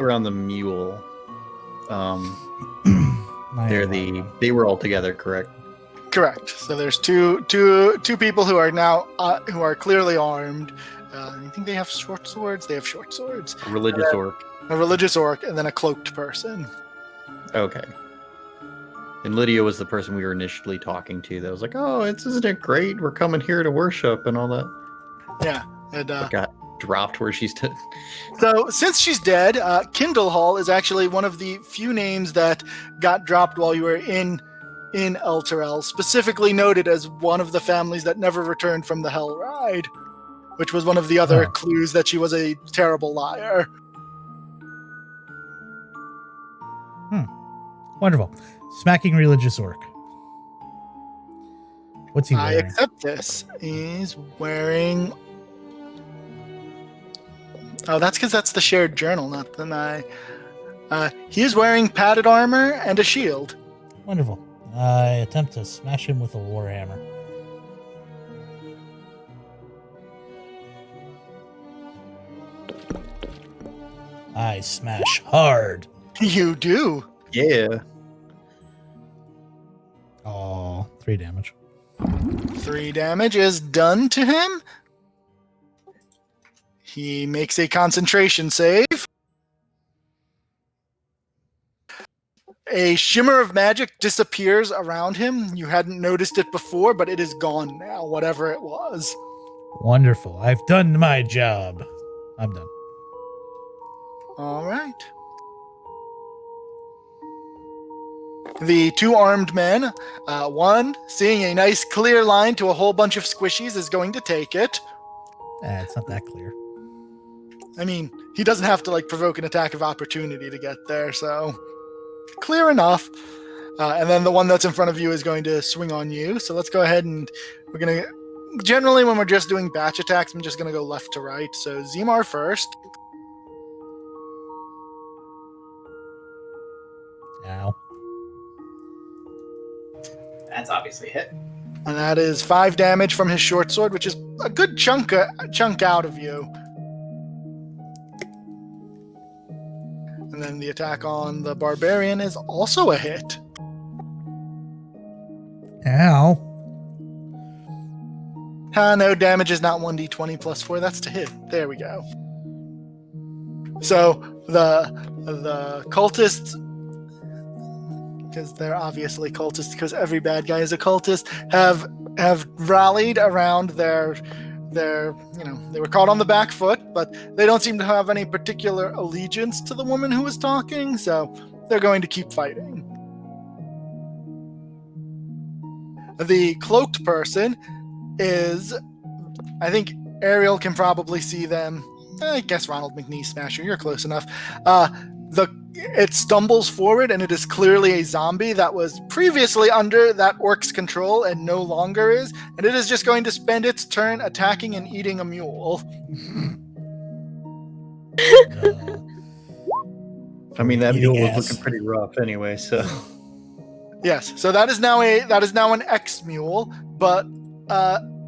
around the mule. Neither They were all together, correct? Correct. So there's two people who are now who are clearly armed. I think they have short swords. They have short swords. A religious orc. A religious orc, and then a cloaked person. Okay. And Lydia was the person we were initially talking to that was like, oh, isn't it great? We're coming here to worship and all that. Yeah. And got dropped where she's dead. So since she's dead, Kindlehall is actually one of the few names that got dropped while you were in Elturel, specifically noted as one of the families that never returned from the Hell Ride, which was one of the other clues that she was a terrible liar. Wonderful. Smacking religious orc. What's he wearing? I accept this. He's wearing... Oh, that's because that's the shared journal, not the he is wearing padded armor and a shield. Wonderful. I attempt to smash him with a warhammer. I smash hard. You do. Yeah. Oh, 3 damage. 3 damage is done to him. He makes a concentration save. A shimmer of magic disappears around him. You hadn't noticed it before, but it is gone now, whatever it was. Wonderful. I've done my job. I'm done. All right. The 2 armed men, one seeing a nice clear line to a whole bunch of squishies is going to take it. It's not that clear. I mean, he doesn't have to provoke an attack of opportunity to get there, so clear enough. And then the one that's in front of you is going to swing on you. So let's go ahead and we're going to... Generally, when we're just doing batch attacks, I'm just going to go left to right. So Zemar first. Ow. That's obviously a hit. And that is 5 damage from his short sword, which is a good chunk out of you. And then the attack on the barbarian is also a hit. Ow. No, damage is not 1d20 plus 4. That's to hit. There we go. So the cultists, because they're obviously cultists, because every bad guy is a cultist, have rallied around their they were caught on the back foot, but they don't seem to have any particular allegiance to the woman who was talking, so they're going to keep fighting. The cloaked person is, I think Ariel can probably see them. I guess Ronald McNee Smasher, you're close enough. It stumbles forward, and it is clearly a zombie that was previously under that orc's control and no longer is, and it is just going to spend its turn attacking and eating a mule. I mean, that mule was looking pretty rough anyway, so... Yes, so that is now an X-mule, but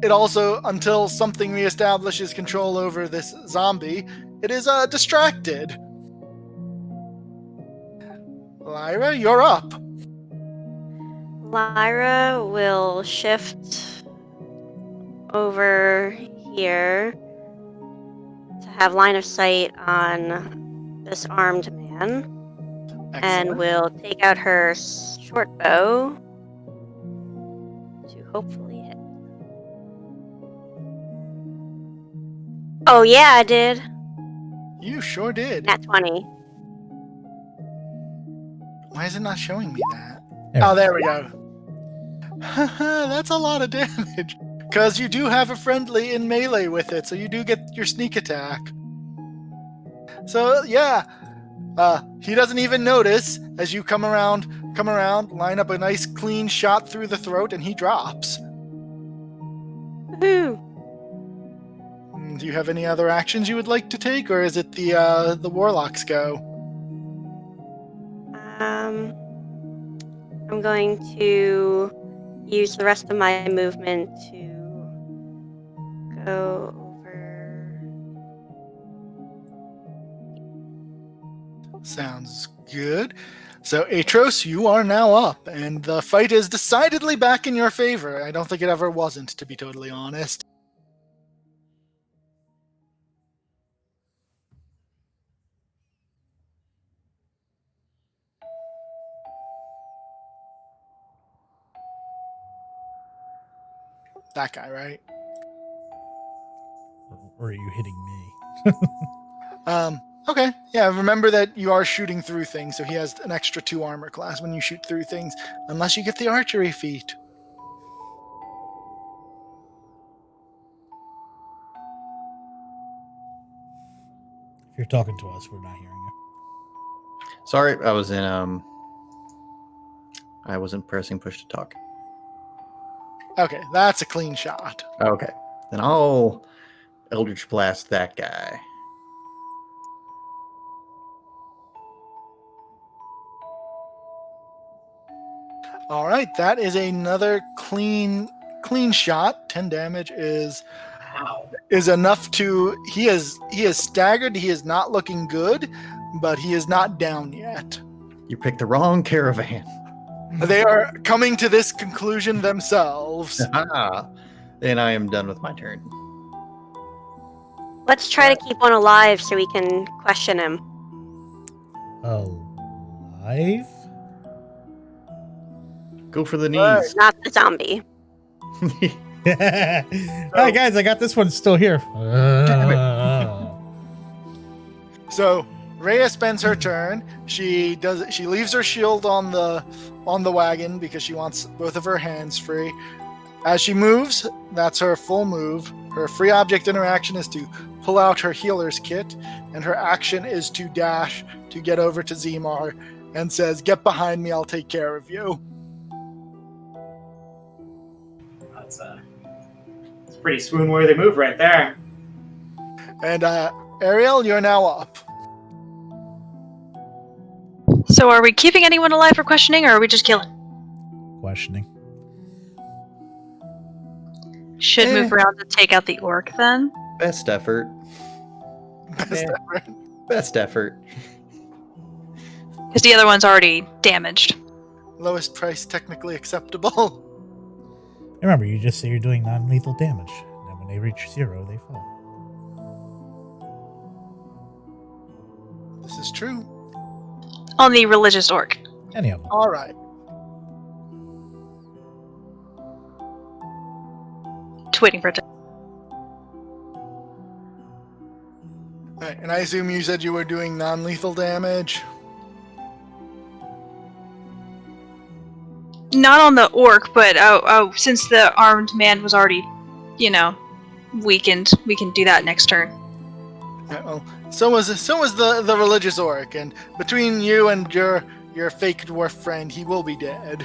it also, until something reestablishes control over this zombie, it is distracted. Lyra, you're up. Lyra will shift over here to have line of sight on this armed man. Excellent. And will take out her short bow to hopefully hit. Oh yeah, I did. You sure did. Nat 20. Why is it not showing me that? There. There we go. That's a lot of damage. Because you do have a friendly in melee with it, so you do get your sneak attack. So, yeah. He doesn't even notice as you come around, line up a nice clean shot through the throat, and he drops. Woohoo! Do you have any other actions you would like to take, or is it the warlock's go? I'm going to use the rest of my movement to go over. Sounds good. So, Atros, you are now up, and the fight is decidedly back in your favor. I don't think it ever wasn't, to be totally honest. That guy, right? Or are you hitting me? Okay. Yeah, remember that you are shooting through things, so he has an extra 2 armor class when you shoot through things, unless you get the archery feat. If you're talking to us, we're not hearing you. Sorry, I wasn't pressing push to talk. Okay, that's a clean shot. Okay. Then I'll Eldritch Blast that guy. All right, that is another clean shot. 10 damage Ow. is enough to he is staggered, he is not looking good, but he is not down yet. You picked the wrong caravan. They are coming to this conclusion themselves. And I am done with my turn. Let's try to keep one alive so we can question him. Alive? Go for the knees. Not the zombie. Hi guys, I got this one still here. So Rhea spends her turn. She leaves her shield on the wagon because she wants both of her hands free. As she moves, that's her full move. Her free object interaction is to pull out her healer's kit, and her action is to dash to get over to Zemar and says, "Get behind me, I'll take care of you." That's a pretty swoon-worthy move right there. And Ariel, you're now up. So are we keeping anyone alive for questioning, or are we just killing? Questioning. Should move around to take out the orc then? Best effort. Best effort. Best effort. Because the other one's already damaged. Lowest price technically acceptable. Remember, you just say you're doing non-lethal damage. And when they reach 0, they fall. This is true. On the religious orc. Any of them. All right. Just waiting for it to... All right. And I assume you said you were doing non-lethal damage. Not on the orc, but since the armed man was already, weakened, we can do that next turn. Well, so was the religious orc, and between you and your fake dwarf friend, he will be dead.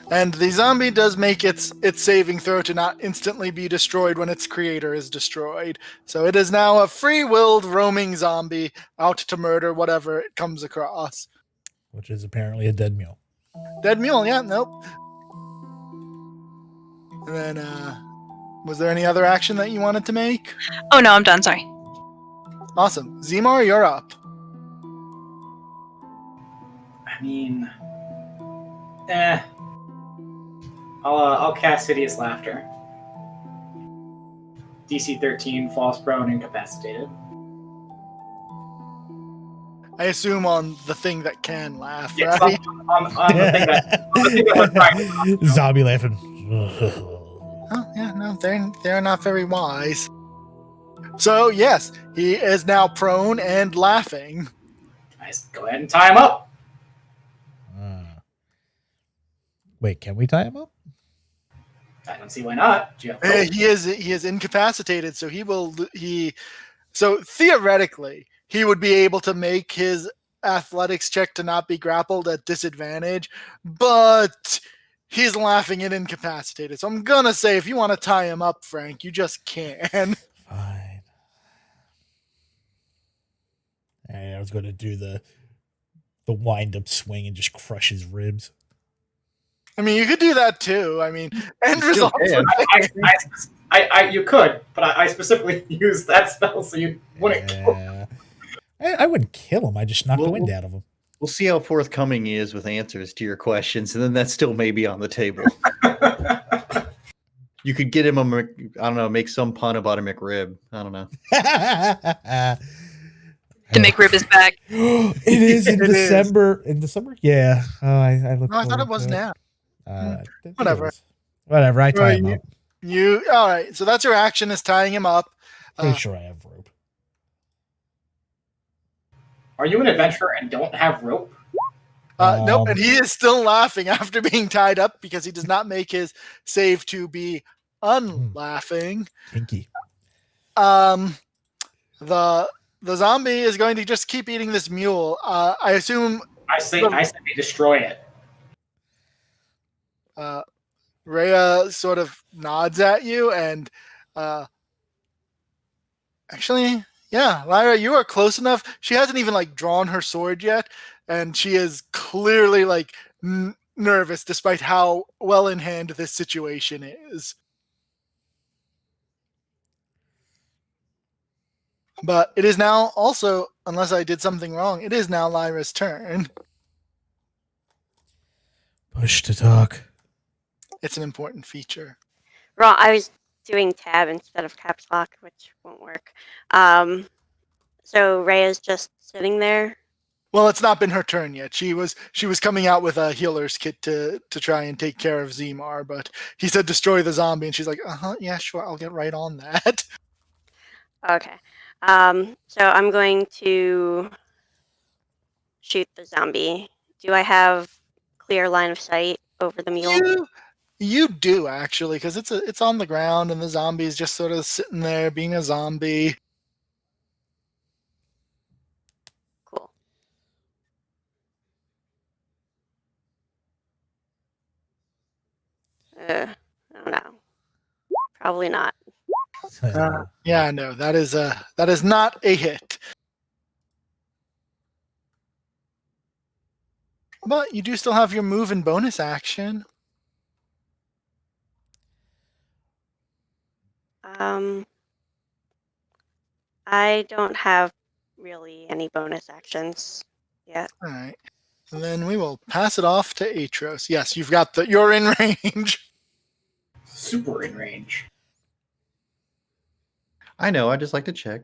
And the zombie does make its saving throw to not instantly be destroyed when its creator is destroyed. So it is now a free-willed roaming zombie out to murder whatever it comes across. Which is apparently a dead mule. Dead mule, yeah, nope. And then, was there any other action that you wanted to make? Oh no, I'm done, sorry. Awesome. Zemar, you're up. I mean, I'll cast Hideous Laughter. DC 13, false prone, incapacitated. I assume on the thing that can laugh, Yes, right? on the thing that we're trying to Zombie laughing. Oh, yeah, no, they're not very wise. So, yes, he is now prone and laughing. Nice. Go ahead and tie him up. Wait, can we tie him up? I don't see why not. Do you have He is incapacitated, so so theoretically he would be able to make his athletics check to not be grappled at disadvantage, but he's laughing and incapacitated. So I'm gonna say if you want to tie him up, Frank, you just can. Fine. I was going to do the wind-up swing and just crush his ribs. I mean, you could do that too. I mean, end You still results. can. You could, but I specifically used that spell so you wouldn't kill him. I wouldn't kill him. I just knocked the Well, wind out of him. We'll see how forthcoming he is with answers to your questions, and then that still may be on the table. You could get him I don't know, make some pun about a McRib. I don't know. The McRib is back. It is in It is. December. In December? Yeah. Oh, I look. No, I thought it forward was to now. It Whatever. is. Whatever. I tie him up. You all right? So that's your action is tying him up. Pretty sure I have rope. Are you an adventurer and don't have rope? Nope, and he is still laughing after being tied up because he does not make his save to be unlaughing. Kinky. The zombie is going to just keep eating this mule. I assume I say we destroy it. Rhea sort of nods at you, and actually, yeah, Lyra, you are close enough. She hasn't even drawn her sword yet, and she is clearly nervous, despite how well in hand this situation is. But it is now also, unless I did something wrong, it is now Lyra's turn. Push to talk. It's an important feature. Wrong. I was doing tab instead of caps lock, which won't work. So Rhea's just sitting there. Well, it's not been her turn yet. She was coming out with a healer's kit to try and take care of Zemar, but he said destroy the zombie, and she's like, yeah, sure, I'll get right on that. Okay. So I'm going to shoot the zombie. Do I have clear line of sight over the mule? You do actually, because it's on the ground, and the zombie is just sort of sitting there being a zombie. Cool. I don't know. Probably not. Yeah, no, that is not a hit. But you do still have your move and bonus action. I don't have really any bonus actions yet. All right. And then we will pass it off to Atros. Yes, you're in range. Super in range. I know, I just like to check.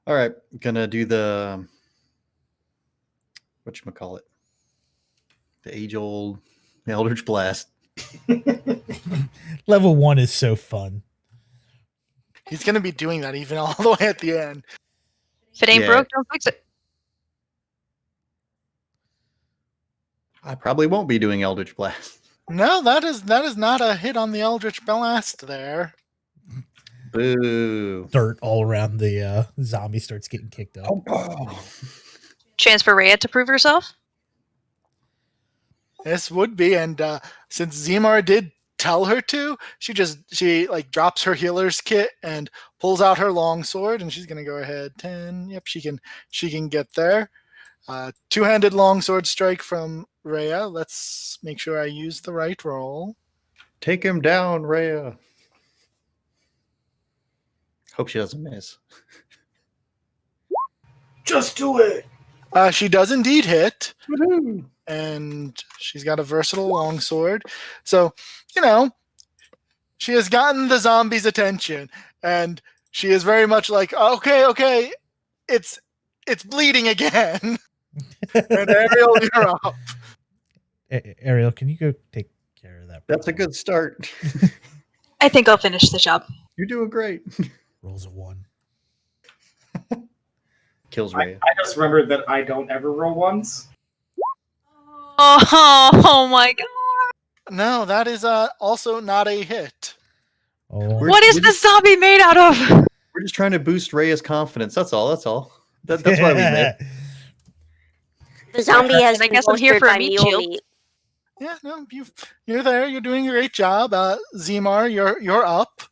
All right, gonna do the whatchamacallit? The age-old Eldritch Blast. Level 1 is so fun. He's going to be doing that even all the way at the end. If it ain't broke, don't fix it. I probably won't be doing Eldritch Blast. No, that is not a hit on the Eldritch Blast there. Boo. Dirt all around the zombie starts getting kicked up. Chance for Rhea to prove herself? This would be, and since Zemar did tell her to, she drops her healer's kit and pulls out her longsword, and she's gonna go ahead 10. Yep, she can get there. Two-handed longsword strike from Rhea. Let's make sure I use the right roll. Take him down, Rhea. Hope she doesn't miss. Just do it. She does indeed hit. Woohoo. And she's got a versatile longsword. So, she has gotten the zombie's attention, and she is very much like, okay, it's bleeding again. And Ariel, you're up. Ariel, can you go take care of that? That's a good start. I think I'll finish the job. You're doing great. Rolls a 1. Kills Rhea. I just remembered that I don't ever roll ones. Oh my god. No, that is also not a hit. Oh. What is this zombie made out of? We're just trying to boost Rhea's confidence. That's all. That's why we met. The zombie has I been guess I'm here bolstered for a by meat mule shield. meat. Yeah, no, you're there. You're doing a great job. Zemar, you're up.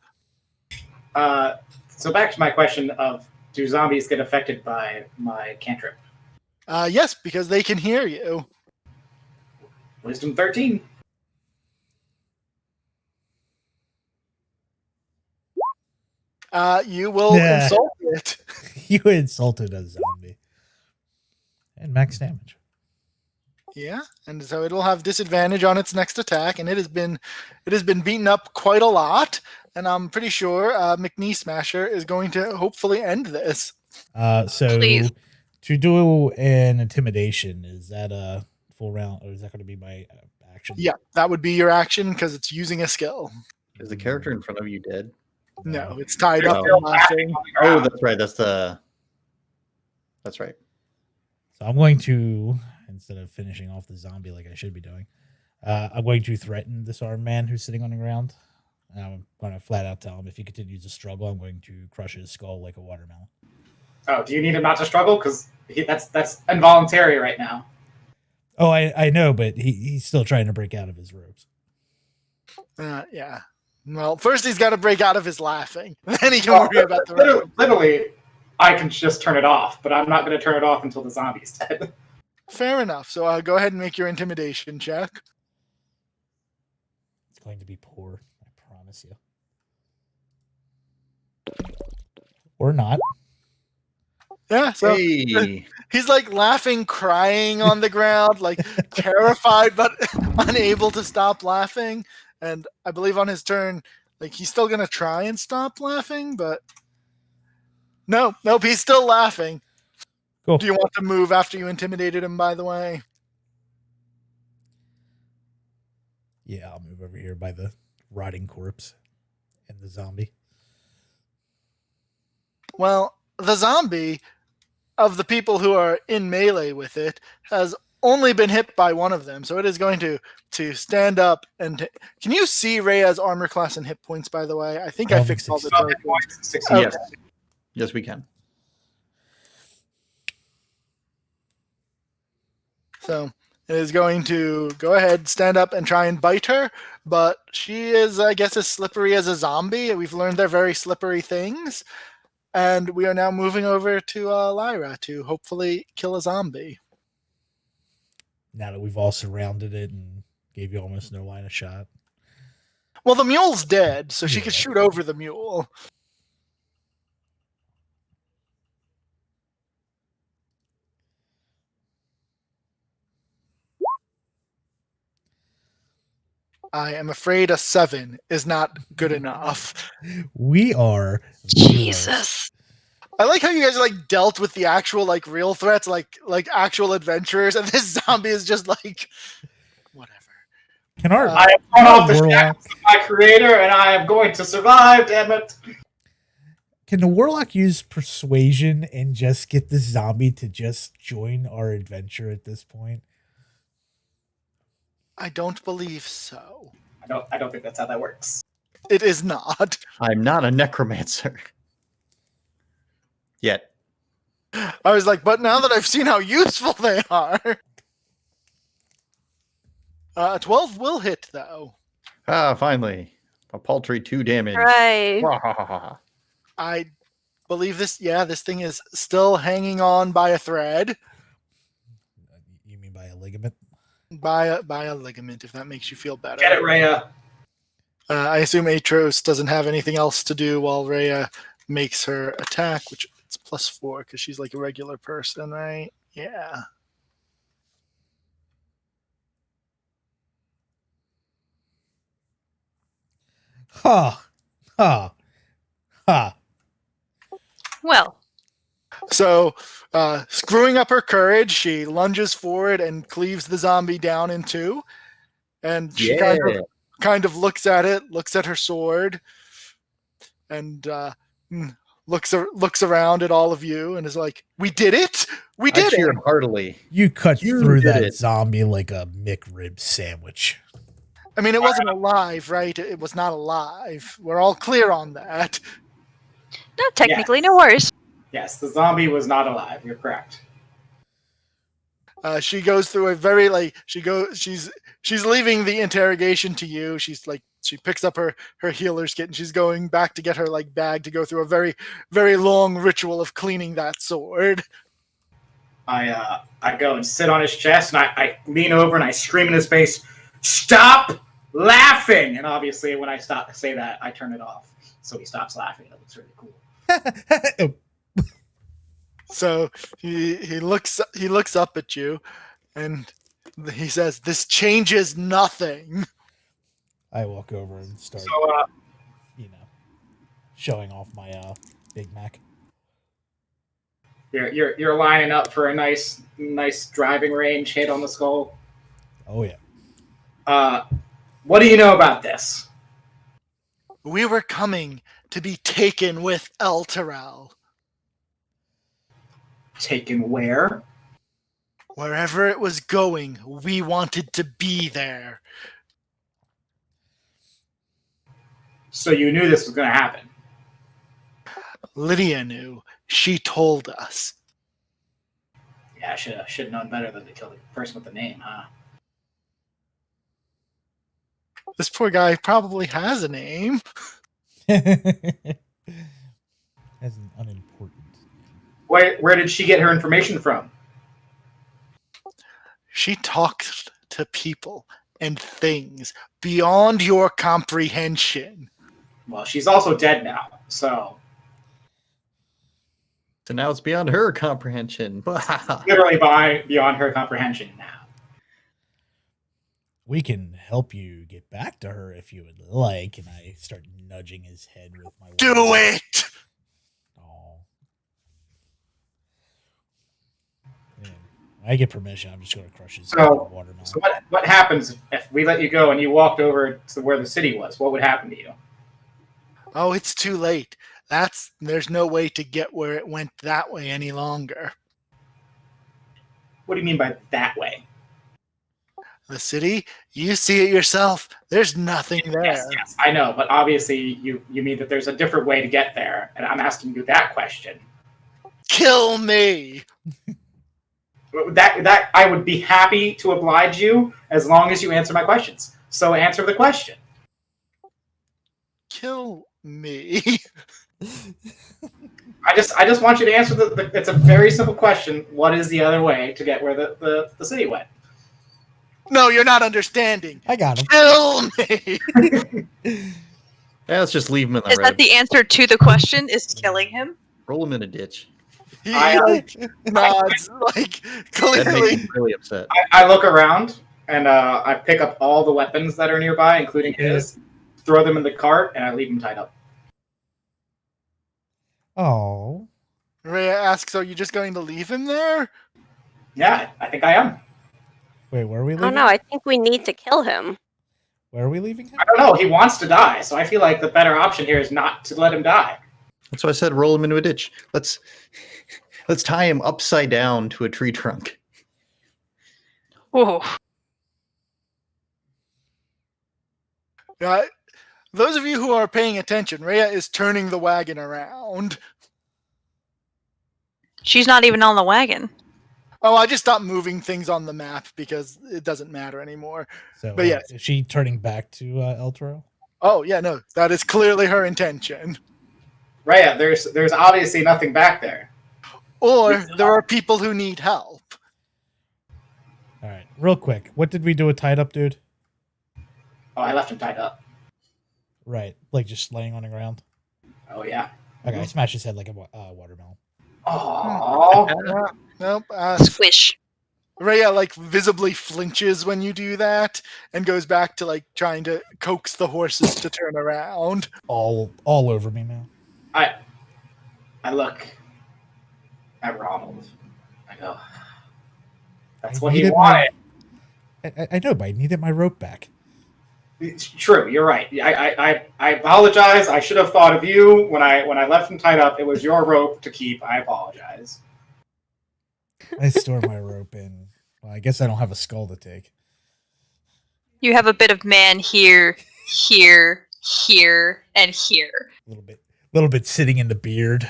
So back to my question of, do zombies get affected by my cantrip? Yes, because they can hear you. Wisdom 13. You will Yeah. insult it. You insulted a zombie. And max damage. Yeah, and so it'll have disadvantage on its next attack, and it has been beaten up quite a lot, and I'm pretty sure McNee Smasher is going to hopefully end this. So Please. to do an intimidation, is that a full round, or is that going to be my action? Yeah, that would be your action because it's using a skill. Is the character in front of you dead? No, it's tied up Oh. and laughing. Oh, that's right. That's right. So I'm going to, instead of finishing off the zombie like I should be doing, I'm going to threaten this armed man who's sitting on the ground. I'm going to flat out tell him if he continues to struggle, I'm going to crush his skull like a watermelon. Oh, do you need him not to struggle? Because that's involuntary right now. Oh, I know, but he's still trying to break out of his ropes. Yeah. Well, first he's got to break out of his laughing. Then he can worry about the rest. Literally, I can just turn it off, but I'm not going to turn it off until the zombie's dead. Fair enough. So go ahead and make your intimidation check. It's going to be poor, I promise you. Or not. Yeah, so Hey. he's like laughing, crying on the ground, like terrified but unable to stop laughing. And I believe on his turn, like he's still gonna try and stop laughing, but nope, he's still laughing. Cool. Do you want to move after you intimidated him, by the way? Yeah, I'll move over here by the rotting corpse and the zombie. Well, the zombie, of the people who are in melee with it, has only been hit by one of them, so it is going to stand up and... Can you see Rhea's armor class and hit points, by the way? I think I fixed all the tokens. Okay. Yes. Yes, we can. So it is going to go ahead, stand up, and try and bite her, but she is, I guess, as slippery as a zombie. We've learned they're very slippery things. And we are now moving over to Lyra to hopefully kill a zombie. Now that we've all surrounded it and gave you almost no line of shot. Well, the mule's dead, so she Yeah. could shoot over the mule. I am afraid a 7 is not good enough. We are Jesus. I like how you guys like dealt with the actual like real threats, like actual adventurers, and this zombie is just like whatever. Can our I have thrown off the warlock, shackles of my creator, and I am going to survive, damn it. can the warlock use persuasion and just get the zombie to just join our adventure at this point? I don't believe so. I don't think that's how that works. It is not. I'm not a necromancer. Yet. I was like, but now that I've seen how useful they are. 12 will hit, though. Ah, finally. A paltry 2 damage. Right. I believe this thing is still hanging on by a thread. You mean by a ligament? By a ligament, if that makes you feel better. Get it, Rhea. I assume Atros doesn't have anything else to do while Rhea makes her attack, which it's +4 because she's like a regular person, right? Yeah. Ha! Ha! Ha! Well, So, screwing up her courage, she lunges forward and cleaves the zombie down in two. And she kind of looks at it, looks at her sword, and looks around at all of you and is like, "We did it! We I did it!" cheered heartily. You cut You through did that it. zombie like a McRib sandwich. I mean, it wasn't alive, right? It was not alive. We're all clear on that. no, technically, no worries. Yes, the zombie was not alive. You're correct. She goes through a very she's leaving the interrogation to you. She's like, she picks up her healer's kit and she's going back to get her bag to go through a very, very long ritual of cleaning that sword. I go and sit on his chest, and I lean over and I scream in his face, "Stop laughing!" And obviously, when I say that, I turn it off, so he stops laughing. It looks really cool. So he looks up at you, and he says, "This changes nothing." I walk over and start, So, showing off my Big Mac. you're lining up for a nice driving range hit on the skull. Oh yeah. What do you know about this? We were coming to be taken with Elturel. Taken where? Wherever it was going, we wanted to be there. So you knew this was going to happen. Lydia knew. She told us. Yeah, I should have known better than to kill the person with the name, huh? This poor guy probably has a name. As an unimportant. Where did she get her information from? She talked to people and things beyond your comprehension. Well, she's also dead now, so now it's beyond her comprehension. literally beyond her comprehension now. We can help you get back to her if you would like. And I start nudging his head with my Do it! Oh. Yeah. I get permission. I'm just going to crush his watermelon. So what happens if we let you go and you walked over to where the city was? What would happen to you? Oh, it's too late. There's no way to get where it went that way any longer. What do you mean by that way? The city, you see it yourself. There's nothing there. Yes, I know, but obviously you mean that there's a different way to get there, and I'm asking you that question. Kill me! That I would be happy to oblige you as long as you answer my questions. So answer the question. Kill me. I just want you to answer it's a very simple question. What is the other way to get where the city went? No, you're not understanding. I got him. Kill me! Yeah, let's just leave him in the Is road. that the answer to the question? Is killing him? Roll him in a ditch. He I- nods, like, That clearly. makes him really upset. I look around and I pick up all the weapons that are nearby, including his, throw them in the cart, and I leave him tied up. Oh. Rhea asks, are you just going to leave him there? Yeah, I think I am. Wait, where are we I leaving? don't know. I think we need to kill him. Where are we leaving him? I don't know. He wants to die, so I feel like the better option here is not to let him die. That's why I said roll him into a ditch. Let's tie him upside down to a tree trunk. Whoa. Yeah, those of you who are paying attention, Rhea is turning the wagon around. She's not even on the wagon. Oh, I just stopped moving things on the map because it doesn't matter anymore. So, But yes. is she turning back to El Toro? Oh, yeah, no, that is clearly her intention. Rhea, there's obviously nothing back there. Or there are people who need help. All right, real quick. What did we do with tied up, dude? Oh, I left him tied up. Right, like just laying on the ground. Oh, yeah. Okay, I smashed his head like a watermelon. Oh, Nope. Squish. Rhea, like, visibly flinches when you do that and goes back to, like, trying to coax the horses to turn around. All over me now. I look at Ronald. I go, that's I what he needed wanted. I know, but I needed my rope back. It's true, you're right. I apologize. I should have thought of you when I left him tied up. It was your rope to keep. I apologize. I store my rope in. Well, I guess I don't have a skull to take. You have a bit of man here, here, here, and here. A little bit sitting in the beard.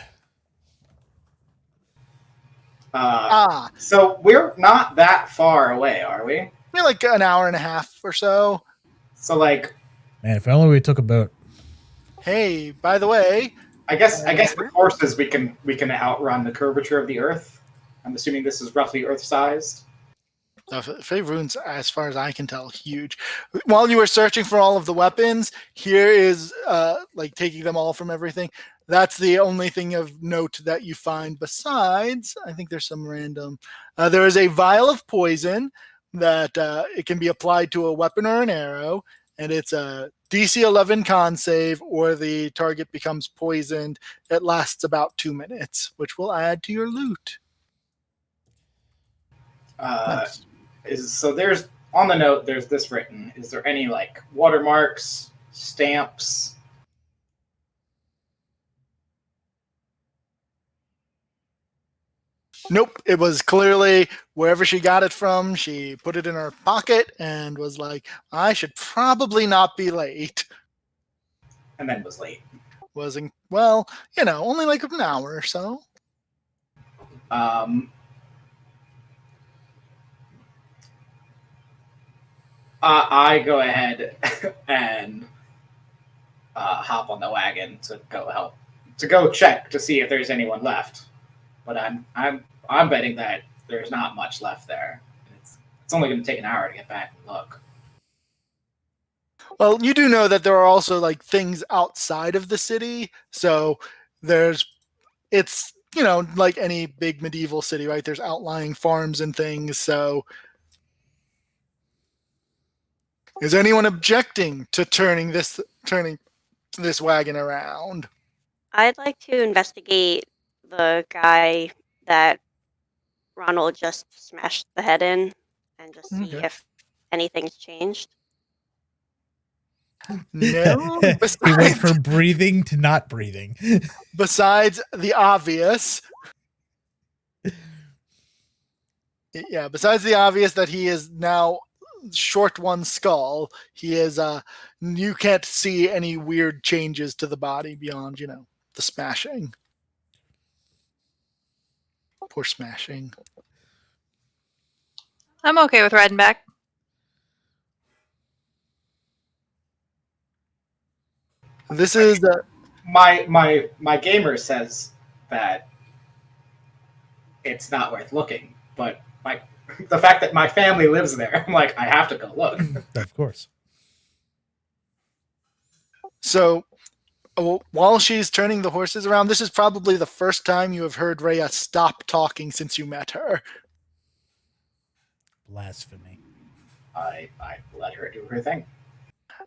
So we're not that far away, are we? Maybe like an hour and a half or so. So like, Man, if only we took a boat. Hey, by the way, I guess with horses we can outrun the curvature of the earth. I'm assuming this is roughly Earth-sized. Faerun's, as far as I can tell, huge. While you were searching for all of the weapons, here is like taking them all from everything. That's the only thing of note that you find. Besides, I think there's some random. There is a vial of poison that it can be applied to a weapon or an arrow, and it's a DC 11 con save, or the target becomes poisoned. It lasts about 2 minutes, which will add to your loot. Nice. So there's on the note. There's this written. Is there any like watermarks, stamps? Nope. It was clearly wherever she got it from, she put it in her pocket and was like, I should probably not be late. And then was late. Wasn't, well, only like an hour or so. I go ahead and hop on the wagon to go check to see if there's anyone left. But I'm betting that there's not much left there. It's only going to take an hour to get back and look. Well, you do know that there are also like things outside of the city. So it's like any big medieval city, right? There's outlying farms and things. So is anyone objecting to turning this wagon around? I'd like to investigate the guy that Ronald just smashed the head in and just see Okay. if anything's changed. No. He went from breathing to not breathing. Besides the obvious. Yeah, besides the obvious that he is now short one skull, he is you can't see any weird changes to the body beyond, the smashing. Poor smashing. I'm okay with riding back. This is My gamer says that it's not worth looking, but the fact that my family lives there, I'm like, I have to go look. Of course. so while she's turning the horses around, this is probably the first time you have heard Rhea stop talking since you met her. Blasphemy. I let her do her thing.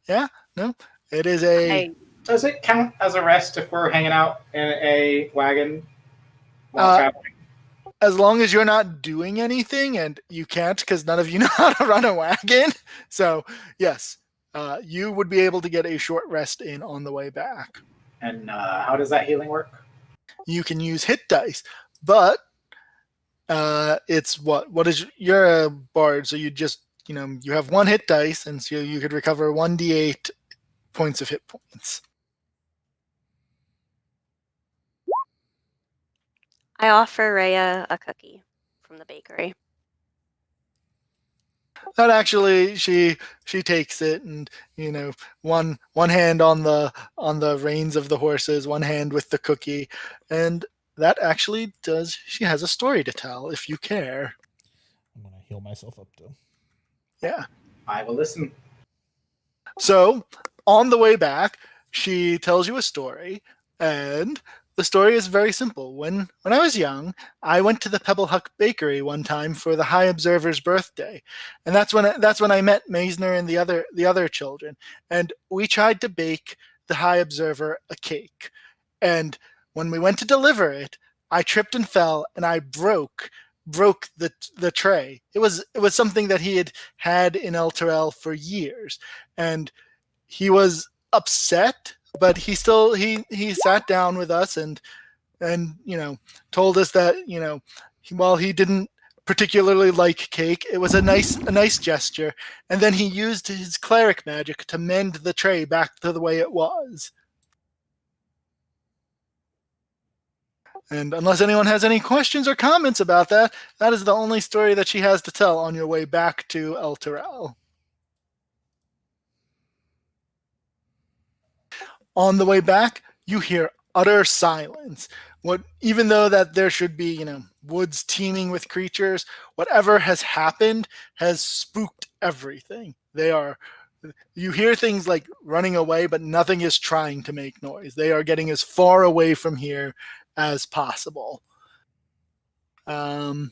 Yeah, no, it is a. Does it count as a rest if we're hanging out in a wagon while traveling? As long as you're not doing anything, and you can't because none of you know how to run a wagon. So, yes, you would be able to get a short rest in on the way back. And how does that healing work? You can use hit dice, but it's what is you're a bard, so you just you have one hit dice, and so you could recover 1d8 points of hit points. I offer Rhea a cookie from the bakery. That actually, she takes it, and one hand on the reins of the horses, one hand with the cookie, and that actually does. She has a story to tell if you care. I'm gonna heal myself up too. Yeah. I will listen. So on the way back, she tells you a story, and the story is very simple. When I was young, I went to the Pebblehuck Bakery one time for the High Observer's birthday, and that's when I met Maisner and the other children, and we tried to bake the High Observer a cake. And when we went to deliver it, I tripped and fell, and I broke the tray. It was something that he had in El Terrell for years, and he was upset. But he sat down with us and told us that while he didn't particularly like cake, it was a nice gesture. And then he used his cleric magic to mend the tray back to the way it was. And unless anyone has any questions or comments about that, that is the only story that she has to tell on your way back to El Terrell. On the way back, you hear utter silence. Even though that there should be, woods teeming with creatures. Whatever has happened has spooked everything. You hear things like running away, but nothing is trying to make noise. They are getting as far away from here as possible. We'll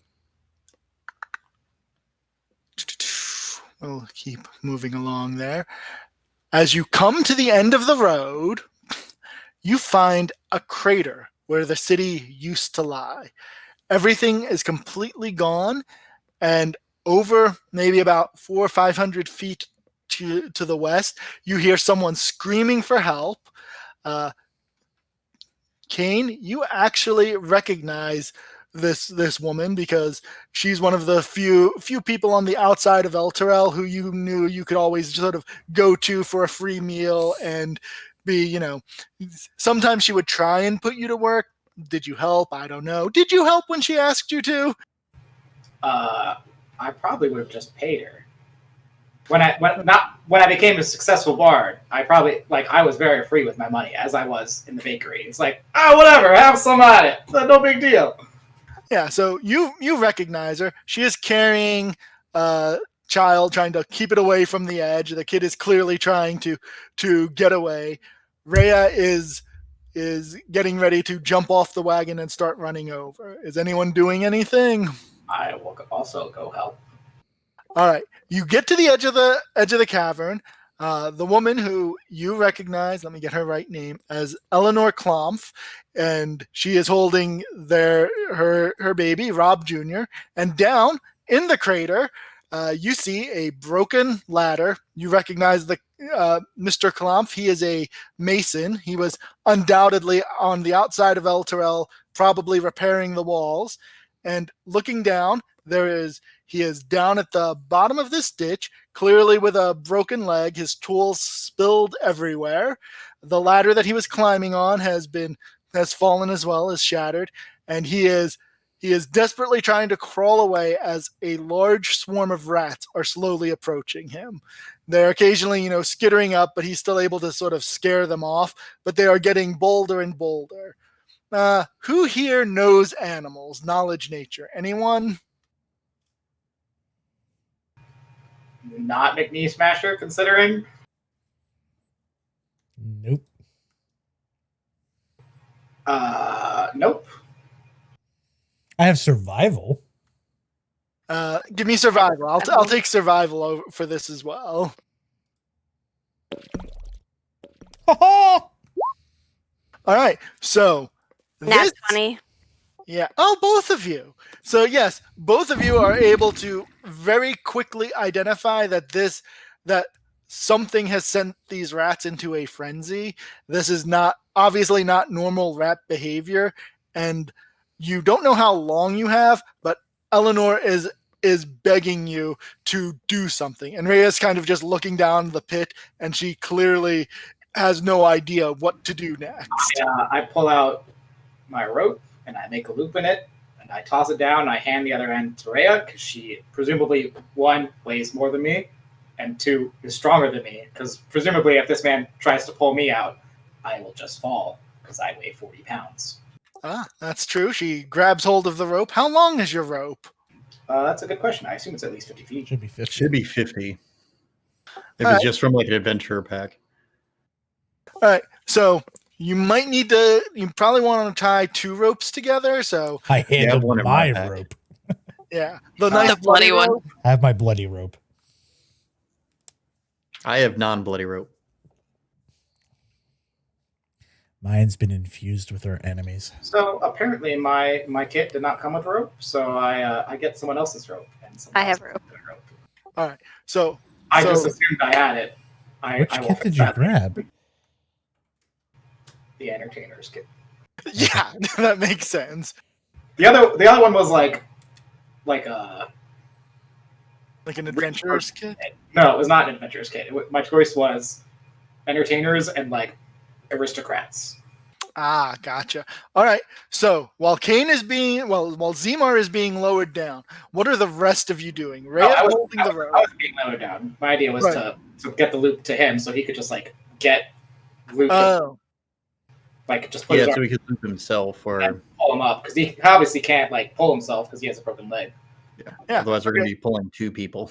keep moving along there. As you come to the end of the road, you find a crater where the city used to lie. Everything is completely gone, and over maybe about 400 or 500 feet to the west, you hear someone screaming for help. Kane, you actually recognize this woman because she's one of the few people on the outside of Elturel who you knew you could always sort of go to for a free meal and be, sometimes she would try and put you to work. Did you help? I don't know. Did you help when she asked you to? I probably would have just paid her. When I became a successful bard, I was very free with my money, as I was in the bakery. It's like, oh, whatever, have some at it. No big deal. Yeah, so you recognize her. She is carrying a child, trying to keep it away from the edge. The kid is clearly trying to get away. Rhea is getting ready to jump off the wagon and start running over. Is anyone doing anything? I will also go help. All right, you get to the edge of the cavern. The woman who you recognize, let me get her right name, as Eleanor Klompf, and she is holding her baby, Rob Jr., and down in the crater, you see a broken ladder. You recognize Mr. Klompf. He is a mason. He was undoubtedly on the outside of Elturel, probably repairing the walls. And looking down, he is down at the bottom of this ditch, clearly with a broken leg. His tools spilled everywhere. The ladder that he was climbing on has fallen as well, is shattered, and he is desperately trying to crawl away as a large swarm of rats are slowly approaching him. They're occasionally, skittering up, but he's still able to sort of scare them off, but they are getting bolder and bolder. Who here knows animals? Knowledge nature. Anyone? Not McNee Smasher, considering. Nope. Nope. I have survival. Give me survival. I'll take survival over for this as well. All right. So Nat 20. Yeah. Oh, both of you. So yes, both of you are able to very quickly identify that something has sent these rats into a frenzy. This is obviously not normal rat behavior, and you don't know how long you have, but Eleanor is begging you to do something. And Rhea's kind of just looking down the pit, and she clearly has no idea what to do next. I pull out my rope, and I make a loop in it, and I toss it down, and I hand the other end to Rhea, because she presumably, 1, weighs more than me, and 2, is stronger than me, because presumably if this man tries to pull me out, I will just fall, because I weigh 40 pounds. That's true. She grabs hold of the rope. How long is your rope? That's a good question. I assume it's at least 50 feet. Should be 50. Should be 50. If it's just from like an adventure pack. All right. So you probably want to tie 2 ropes together. So I handled one in my my pack. rope. Yeah. The nice The bloody one. rope. I have my bloody rope. I have non-bloody rope. Mine's been infused with our enemies. So apparently my kit did not come with rope, so I get someone else's rope. And I have rope. All right. So I just assumed I had it. Which I will kit fix did you that. grab? The entertainer's kit. yeah, that makes sense. The other one was like a Like an adventurer's kit. No, it was not an adventurer's kit. My choice was entertainers and like aristocrats. Gotcha. All right. So while Zemar is being lowered down, what are the rest of you doing? Rhea holding the rope. I was being lowered down. My idea was to get the loop to him so he could just like get loop. Oh. Like just put his Yeah, arm so he could loop himself or and pull pull him up because he obviously can't like pull himself because he has a broken leg. Yeah, Otherwise, we're going okay. to be pulling 2 people.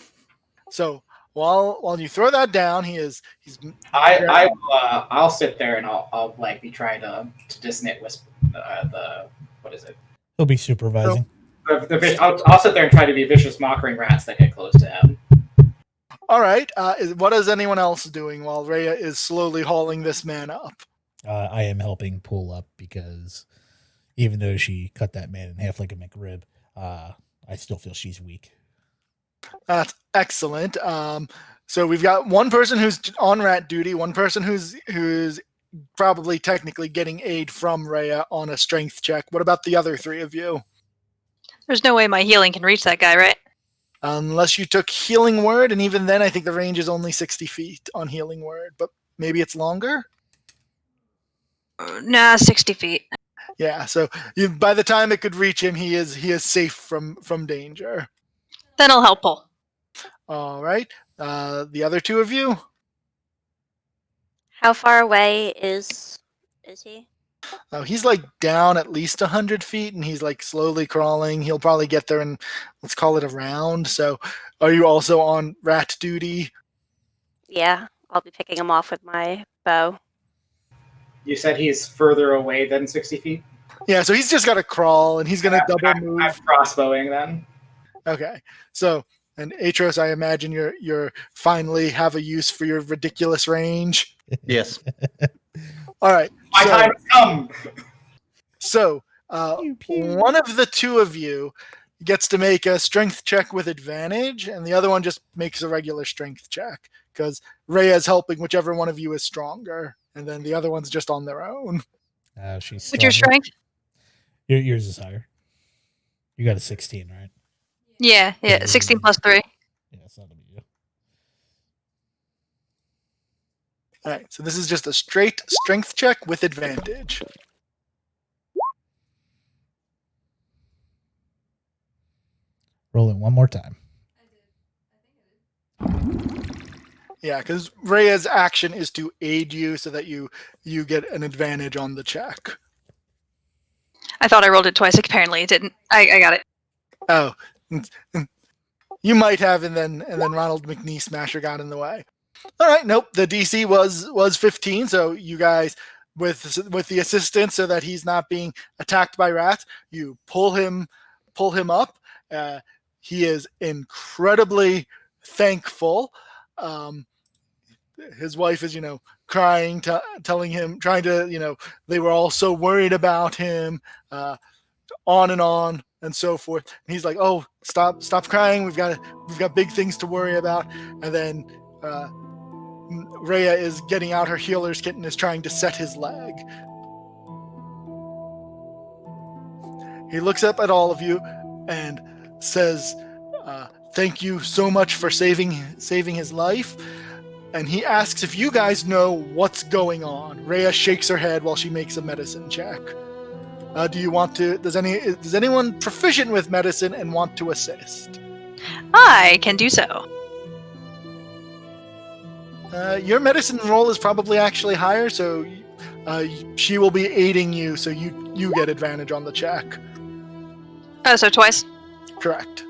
So while you throw that down, he's I'll sit there and I'll like be trying to dissonate whisper the what is it? He'll be supervising. I'll sit there and try to be vicious mocking rats that get close to him. all right. What is anyone else doing while Rhea is slowly hauling this man up? I am helping pull up because even though she cut that man in half like a McRib, I still feel she's weak. That's excellent. So we've got one person who's on rat duty, one person who's probably technically getting aid from Rhea on a strength check. What about the other 3 of you? There's no way my healing can reach that guy, right? Unless you took healing word, and even then I think the range is only 60 feet on healing word, but maybe it's longer? Nah, 60 feet. Yeah, so by the time it could reach him, he is safe from danger. Then I'll help pull. All right. The other 2 of you? How far away is he? He's like down at least 100 feet, and he's like slowly crawling. He'll probably get there in, let's call it a round. So are you also on rat duty? Yeah, I'll be picking him off with my bow. You said he's further away than 60 feet? Yeah, so he's just got to crawl, and he's going to double move. I'm crossbowing then. Okay. So, and Atros, I imagine you're finally have a use for your ridiculous range. Yes. All right. My time has come! So, Pew, pew. one of the 2 of you gets to make a strength check with advantage, and the other one just makes a regular strength check because Rhea's helping whichever one of you is stronger, and then the other one's just on their own. She's What's your stronger. strength? Yours is higher. You got a 16, right? Yeah, 16 plus 3. Yeah, it's not a big deal. All right. So this is just a straight strength check with advantage. Roll it one more time. Yeah, because Rhea's action is to aid you so that you get an advantage on the check. I thought I rolled it twice. Apparently it didn't. I got it. Oh, you might have, and then Ronald McNee Smasher got in the way. All right, nope. The DC was 15, so you guys, with the assistance, so that he's not being attacked by rats, you pull him up. He is incredibly thankful. His wife is, crying, telling him, trying to, they were all so worried about him, on and on and so forth. And he's like, "Oh, stop crying. We've got big things to worry about." And then Rhea is getting out her healer's kit and is trying to set his leg. He looks up at all of you and says, "Thank you so much for saving his life." And he asks if you guys know what's going on. Rhea shakes her head while she makes a medicine check. Do you want to? Does anyone proficient with medicine and want to assist? I can do so. Your medicine roll is probably actually higher, so she will be aiding you, so you get advantage on the check. Oh, so twice? Correct.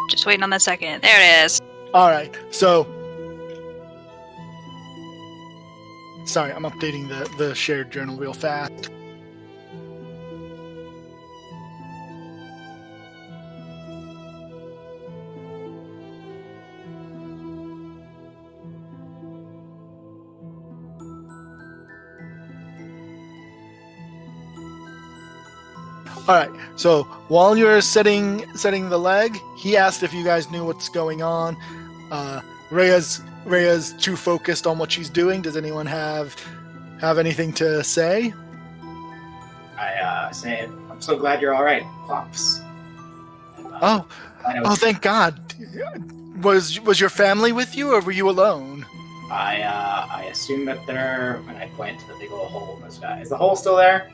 Just waiting on that second. There it is. All right. So, sorry, I'm updating the shared journal real fast. All right. So while you're setting the leg, he asked if you guys knew what's going on. Rhea's too focused on what she's doing. Does anyone have anything to say? I say, "I'm so glad you're all right, Plumps." Oh, thank God. Was your family with you, or were you alone? I assume that they're. And I point to the big old hole in the sky. Is the hole still there?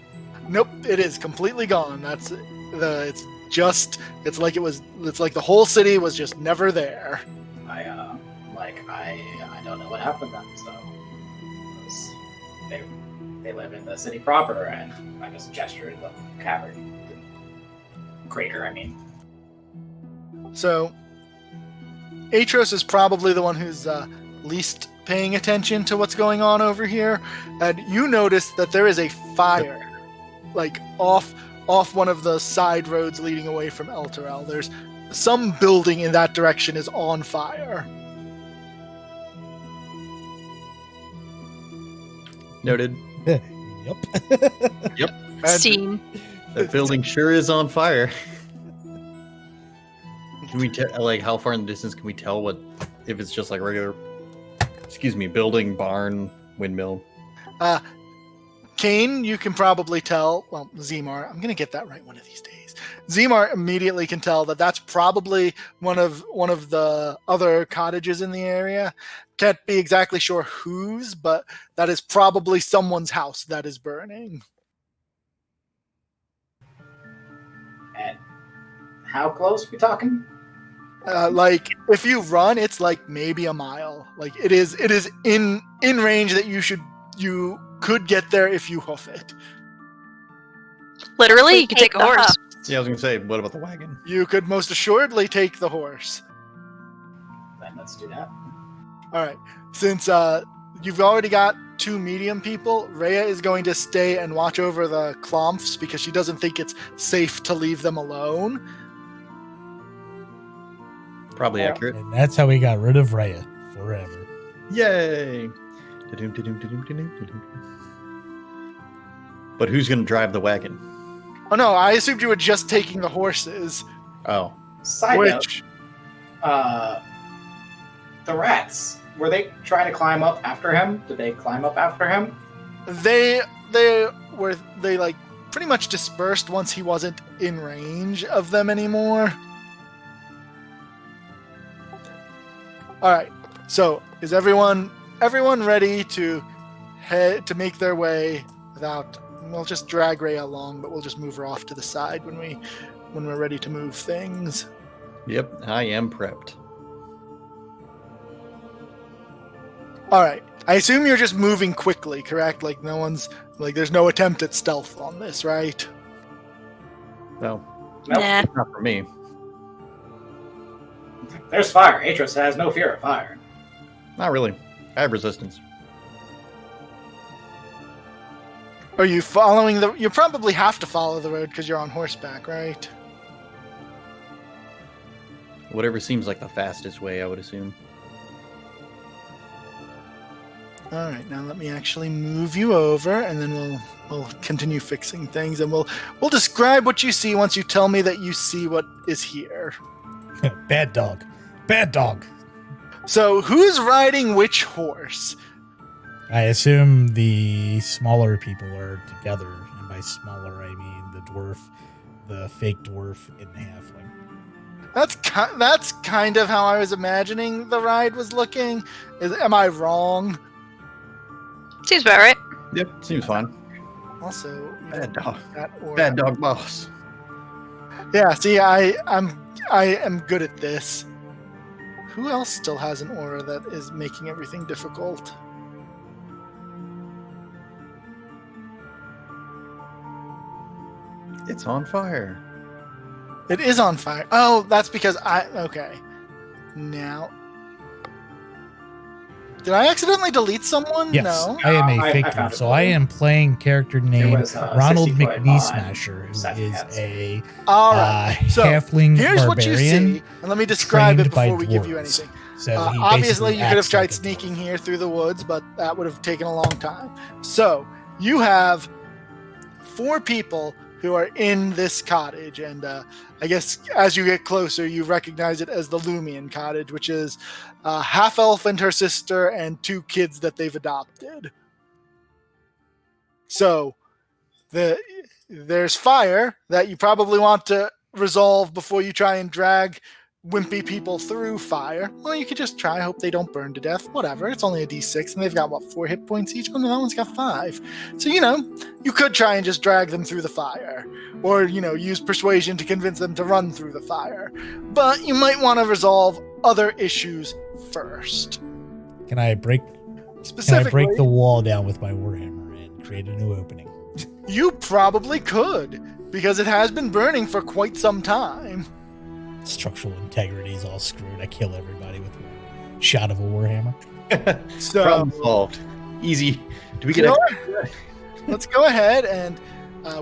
Nope, it is completely gone. That's It's like the whole city was just never there. I don't know what happened then. So they live in the city proper, and I just gestured the cavern crater. I mean, So Atros is probably the one who's least paying attention to what's going on over here, and you notice that there is a fire, like off one of the side roads leading away from Elturel. There's some building in that direction is on fire. Noted. Yep. And Scene. That building sure is on fire. Can we tell, like, how far in the distance can we tell what if it's just like regular, building, barn, windmill? Kane, you can probably tell. Well, Zemar, I'm gonna get that right one of these days. Zemar immediately can tell that that's probably one of the other cottages in the area. Can't be exactly sure whose, but that is probably someone's house that is burning. and how close we talking? Like if you run, it's like maybe a mile. Like it is in range that you could get there if you hoof it. Literally, We you could take a the horse. hoof. Yeah, I was gonna say, what about the wagon? You could most assuredly take the horse. Then let's do that. All right. Since you've already got 2 medium people, Rhea is going to stay and watch over the Klomfs because she doesn't think it's safe to leave them alone. Probably Yeah. accurate. And that's how we got rid of Rhea forever. Yay! But who's gonna drive the wagon? Oh no, I assumed you were just taking the horses. Oh, Side Which note, the rats, were they trying to climb up after him? Did they climb up after him? they like pretty much dispersed once he wasn't in range of them anymore. All right. So is everyone ready to head to make their way without? We'll just drag Rhea along, but we'll just move her off to the side when we're ready to move things. yep, I am prepped. All right. I assume you're just moving quickly, correct? Like there's no attempt at stealth on this, right? No, Nope. Nah. not for me. There's fire. Atros has no fear of fire. Not really. I have resistance. Are you following you probably have to follow the road because you're on horseback, right? Whatever seems like the fastest way, I would assume. All right, now let me actually move you over, and then we'll continue fixing things, and we'll describe what you see once you tell me that you see what is here. Bad dog. Bad dog. So, who's riding which horse? I assume the smaller people are together, and by smaller I mean the fake dwarf, and the halfling. That's kind of how I was imagining the ride was looking. Am I wrong? Seems about right. Yep, seems fine. Also, you Bad don't dog. need that or Bad dog boss. Yeah, see, I am good at this. Who else still has an aura that is making everything difficult? It's on fire. It is on fire. Oh, that's because okay. Now, did I accidentally delete someone? Yes, No. I am a I fake found dwarf. it So for I you. am playing character named was, Ronald 60 foot McNee on Smasher, who Seven is Cats. a All right. So halfling here's what you barbarian. see, and let me describe it trained by before we give you dwarves. anything. So he Obviously, basically you could have acts tried like a dwarf. sneaking here through the woods, but that would have taken a long time. So you have 4 people who are in this cottage, and I guess as you get closer, you recognize it as the Lumian cottage, which is a half elf and her sister and 2 kids that they've adopted. So there's fire that you probably want to resolve before you try and drag wimpy people through fire. Well, you could just try, hope they don't burn to death. Whatever. It's only a d6, and they've got, 4 hit points each? Oh, no, that one's got 5. So, you could try and just drag them through the fire. Or, use persuasion to convince them to run through the fire. But you might want to resolve other issues first. Can I break Specifically, the wall down with my warhammer and create a new opening? you probably could, because it has been burning for quite some time. Structural integrity is all screwed. I kill everybody with a shot of a warhammer. So, Problem solved. Easy. Do we get you a... know what? Let's go ahead and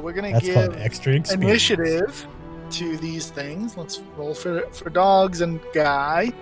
we're going to That's called give extra experience. initiative to these things. Let's roll for dogs and Guy.